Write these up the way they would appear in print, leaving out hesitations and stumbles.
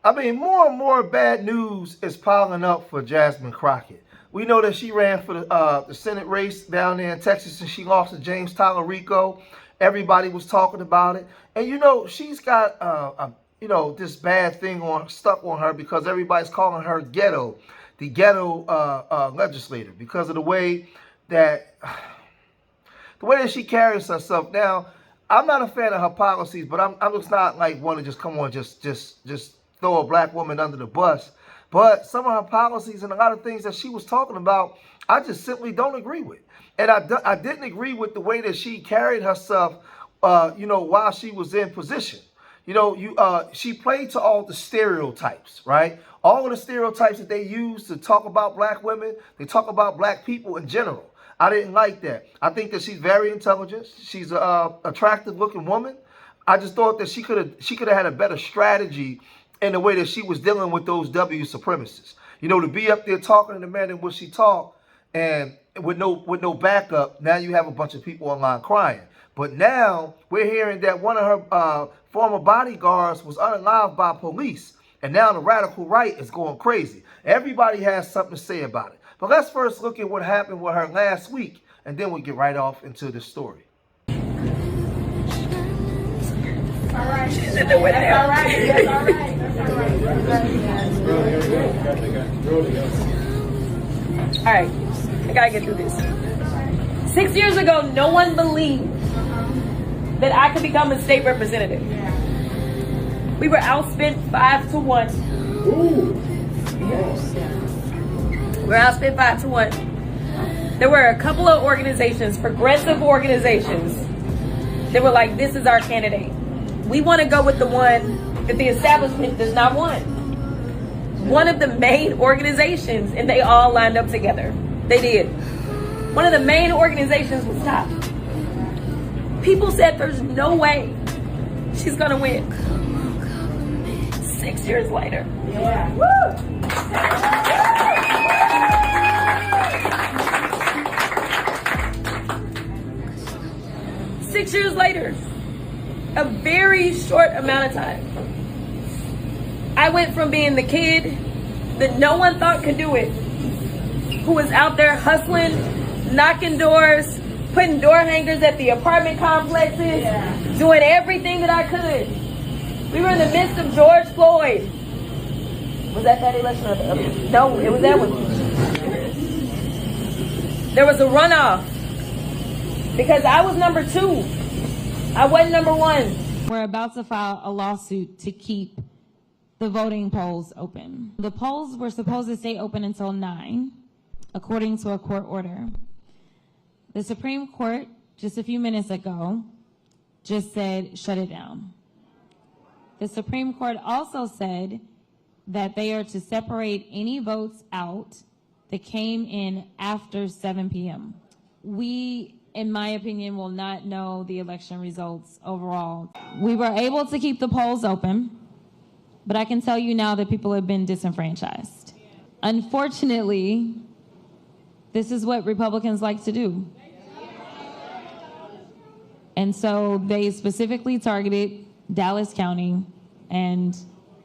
I mean, more and more bad news is piling up for Jasmine Crockett. We know that she ran for the Senate race down there in Texas and she lost to James Tyler Rico. Everybody was talking about it. And she's got this bad thing stuck on her because everybody's calling her ghetto, the ghetto legislator, because of that the way that she carries herself. Now, I'm not a fan of her policies, but I'm just not like one to just come on just throw a black woman under the bus. But some of her policies and a lot of things that she was talking about, I just simply don't agree with. And I didn't agree with the way that she carried herself, while she was in position. She played to all the stereotypes, right? All of the stereotypes that they use to talk about black women, they talk about black people in general. I didn't like that. I think that she's very intelligent. She's an attractive looking woman. I just thought that she could have had a better strategy in the way that she was dealing with those W supremacists. To be up there talking in the manner in which she talked and with no backup, now you have a bunch of people online crying. But now we're hearing that one of her former bodyguards was unalived by police. And now the radical right is going crazy. Everybody has something to say about it. But let's first look at what happened with her last week, and then we'll get right off into the story. All right. She's in the window. All right. Yes, all right. All right. I gotta get through this. 6 years ago, no one believed that I could become a state representative. We were outspent 5-1. Ooh. Yes. We're outspent 5-1. There were a couple of organizations, progressive organizations, that were like, this is our candidate. We want to go with the one that the establishment does not want. One of the main organizations, and they all lined up together. They did. One of the main organizations was stopped. People said there's no way she's gonna win. 6 years later. Yeah. Woo! 6 years later, a very short amount of time, I went from being the kid that no one thought could do it, who was out there hustling, knocking doors, putting door hangers at the apartment complexes, doing everything that I could. We were in the midst of George Floyd. Was that election? No, it was that one. There was a runoff because I was number 2. I wasn't number 1. We're about to file a lawsuit to keep the voting polls open. The polls were supposed to stay open until 9, according to a court order. The Supreme Court, just a few minutes ago, just said, shut it down. The Supreme Court also said that they are to separate any votes out that came in after 7 p.m. We, in my opinion, will not know the election results overall. We were able to keep the polls open, but I can tell you now that people have been disenfranchised. Unfortunately, this is what Republicans like to do. And so they specifically targeted Dallas County, and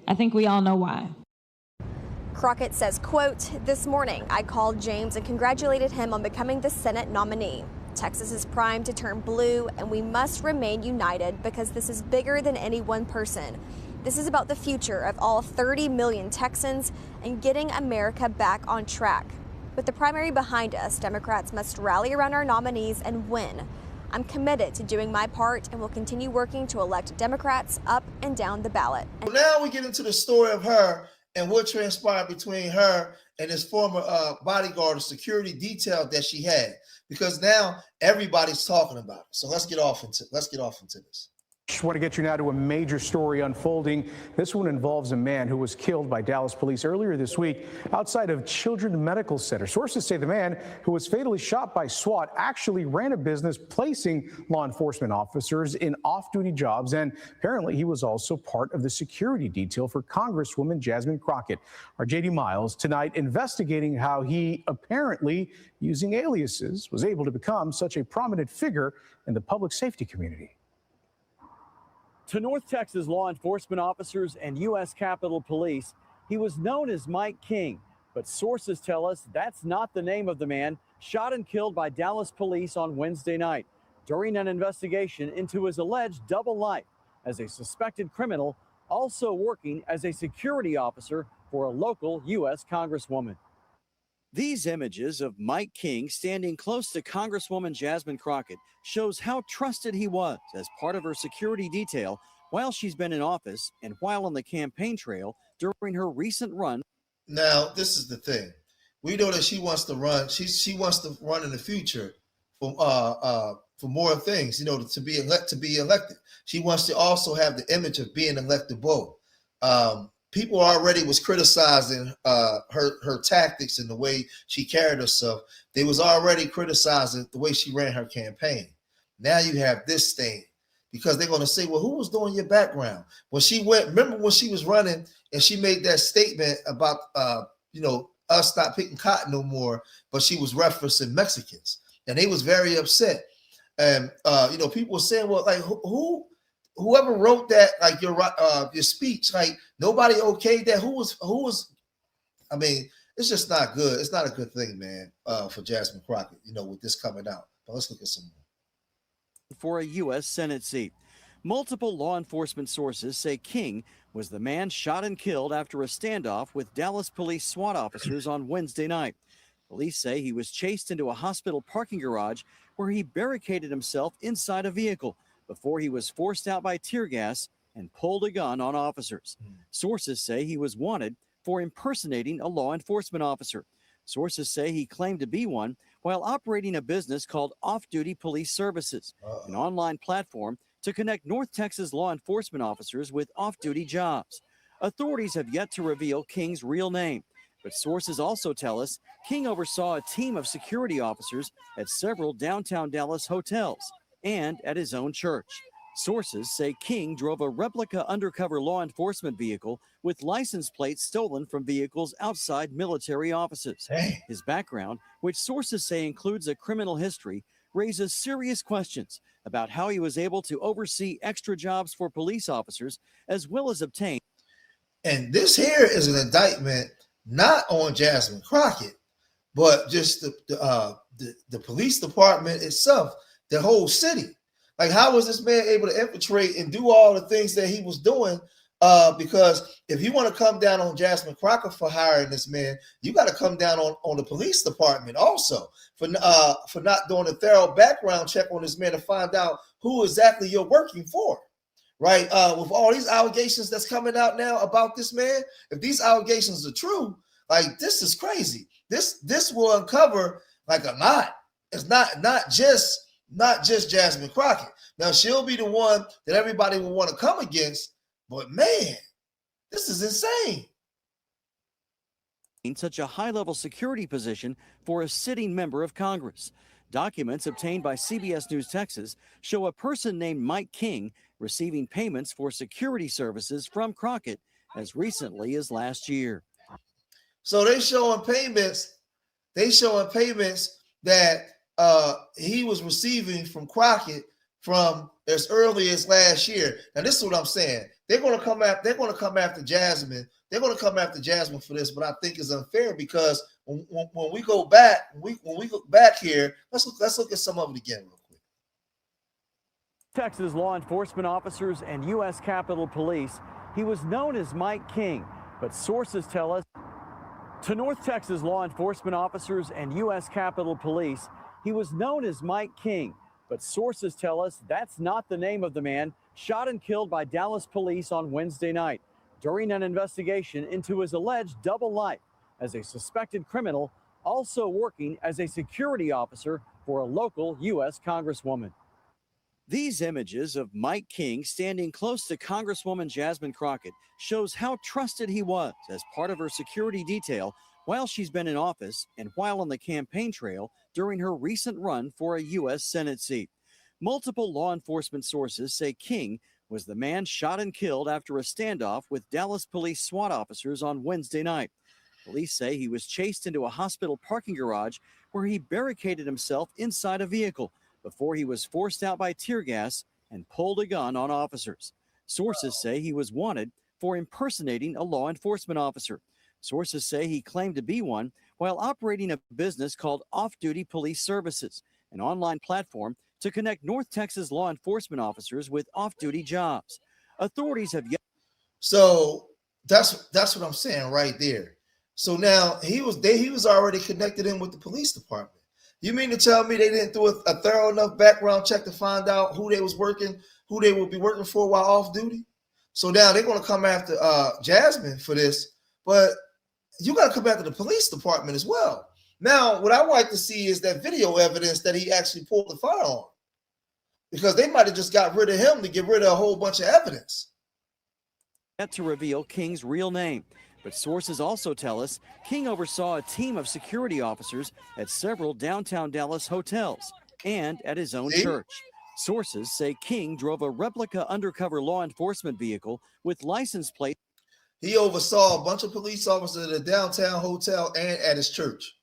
I think we all know why. Crockett says, quote, "This morning I called James and congratulated him on becoming the Senate nominee. Texas is primed to turn blue, and we must remain united because this is bigger than any one person. This is about the future of all 30 million Texans and getting America back on track. With the primary behind us, Democrats must rally around our nominees and win. I'm committed to doing my part and will continue working to elect Democrats up and down the ballot." Now we get into the story of her and what transpired between her and this former bodyguard or security detail that she had, because now everybody's talking about it. So let's get off into this. Just want to get you now to a major story unfolding. This one involves a man who was killed by Dallas police earlier this week outside of Children's Medical Center. Sources say the man who was fatally shot by SWAT actually ran a business placing law enforcement officers in off-duty jobs, and apparently he was also part of the security detail for Congresswoman Jasmine Crockett. Our JD Miles tonight investigating how he apparently, using aliases, was able to become such a prominent figure in the public safety community. To North Texas law enforcement officers and U.S. Capitol Police, he was known as Mike King, but sources tell us that's not the name of the man shot and killed by Dallas police on Wednesday night during an investigation into his alleged double life as a suspected criminal, also working as a security officer for a local U.S. Congresswoman. These images of Mike King standing close to Congresswoman Jasmine Crockett shows how trusted he was as part of her security detail while she's been in office and while on the campaign trail during her recent run. Now, this is the thing. We know that she wants to run. She wants to run in the future for more things, to be elected. She wants to also have the image of being electable. People already was criticizing her tactics and the way she carried herself. They was already criticizing the way she ran her campaign. Now you have this thing because they're going to say, well, who was doing your background? Remember when she was running and she made that statement about, us not picking cotton no more, but she was referencing Mexicans and they was very upset. And, people were saying, well, like whoever wrote that, like your speech, like nobody okayed that. Who was, I mean, it's just not good. It's not a good thing, man, for Jasmine Crockett, with this coming out. But let's look at some more. For a U.S. Senate seat. Multiple law enforcement sources say King was the man shot and killed after a standoff with Dallas police SWAT officers on Wednesday night. Police say he was chased into a hospital parking garage where he barricaded himself inside a vehicle before he was forced out by tear gas and pulled a gun on officers. Sources say he was wanted for impersonating a law enforcement officer. Sources say he claimed to be one while operating a business called Off-Duty Police Services, an online platform to connect North Texas law enforcement officers with off-duty jobs. Authorities have yet to reveal King's real name, but sources also tell us King oversaw a team of security officers at several downtown Dallas hotels and at his own church. Sources say King drove a replica undercover law enforcement vehicle with license plates stolen from vehicles outside military offices. Dang. His background, which sources say includes a criminal history, raises serious questions about how he was able to oversee extra jobs for police officers as well as obtain. And this here is an indictment not on Jasmine Crockett, but just the police department itself, the whole city. Like, how was this man able to infiltrate and do all the things that he was doing? Because if you want to come down on Jasmine Crockett for hiring this man, you got to come down on the police department also for not doing a thorough background check on this man to find out who exactly you're working for, right? With all these allegations that's coming out now about this man, if these allegations are true, like, this is crazy. This will uncover like a lot. It's not just Jasmine Crockett. Now, she'll be the one that everybody will want to come against, but man, this is insane. In such a high-level security position for a sitting member of Congress. Documents obtained by CBS News Texas show a person named Mike King receiving payments for security services from Crockett as recently as last year. So they showing payments that he was receiving from Crockett from as early as last year. Now, this is what I'm saying. They're going to come after Jasmine. They're going to come after Jasmine for this, but I think it's unfair because when we go back, when we look back here, let's look at some of it again real quick. Texas law enforcement officers and U.S. Capitol Police, he was known as Mike King, but sources tell us to North Texas law enforcement officers and U.S. Capitol Police, he was known as Mike King, but sources tell us that's not the name of the man shot and killed by Dallas police on Wednesday night during an investigation into his alleged double life as a suspected criminal, also working as a security officer for a local U.S. Congresswoman. These images of Mike King standing close to Congresswoman Jasmine Crockett shows how trusted he was as part of her security detail while she's been in office and while on the campaign trail during her recent run for a U.S. Senate seat. Multiple law enforcement sources say King was the man shot and killed after a standoff with Dallas police SWAT officers on Wednesday night. Police say he was chased into a hospital parking garage where he barricaded himself inside a vehicle before he was forced out by tear gas and pulled a gun on officers. Sources say he was wanted for impersonating a law enforcement officer. Sources say he claimed to be one while operating a business called Off-Duty Police Services, an online platform to connect North Texas law enforcement officers with off-duty jobs. Authorities have yet. So that's what I'm saying right there. So now he was already connected in with the police department. You mean to tell me they didn't do a thorough enough background check to find out who they would be working for while off duty? So now they're going to come after Jasmine for this, but you got to come after the police department as well. Now, what I would like to see is that video evidence that he actually pulled the firearm, because they might have just got rid of him to get rid of a whole bunch of evidence. Yet to reveal King's real name. But sources also tell us King oversaw a team of security officers at several downtown Dallas hotels and at his own church. Sources say King drove a replica undercover law enforcement vehicle with license plates. He oversaw a bunch of police officers at a downtown hotel and at his church.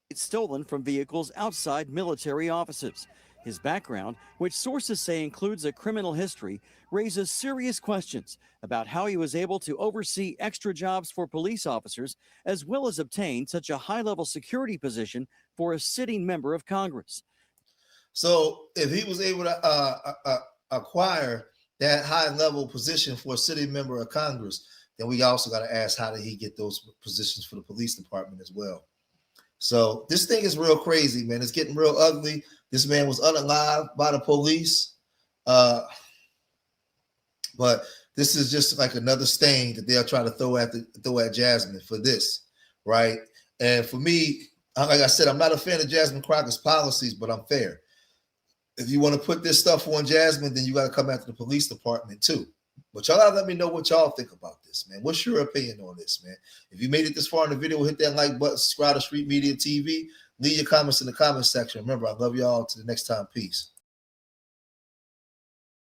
It's stolen from vehicles outside military offices. His background, which sources say includes a criminal history, raises serious questions about how he was able to oversee extra jobs for police officers, as well as obtain such a high-level security position for a sitting member of Congress. So if he was able to acquire that high-level position for a sitting member of Congress, then we also got to ask, how did he get those positions for the police department as well? So this thing is real crazy, man. It's getting real ugly. This man was unalived by the police. But this is just like another stain that they'll try to throw at Jasmine for this, right? And for me, like I said, I'm not a fan of Jasmine Crockett's policies, but I'm fair. If you want to put this stuff on Jasmine, then you got to come after the police department too. But y'all gotta let me know what y'all think about this, man. What's your opinion on this, man? If you made it this far in the video, hit that like button, subscribe to Street Media TV. Leave your comments in the comment section. Remember, I love y'all. Till the next time. Peace.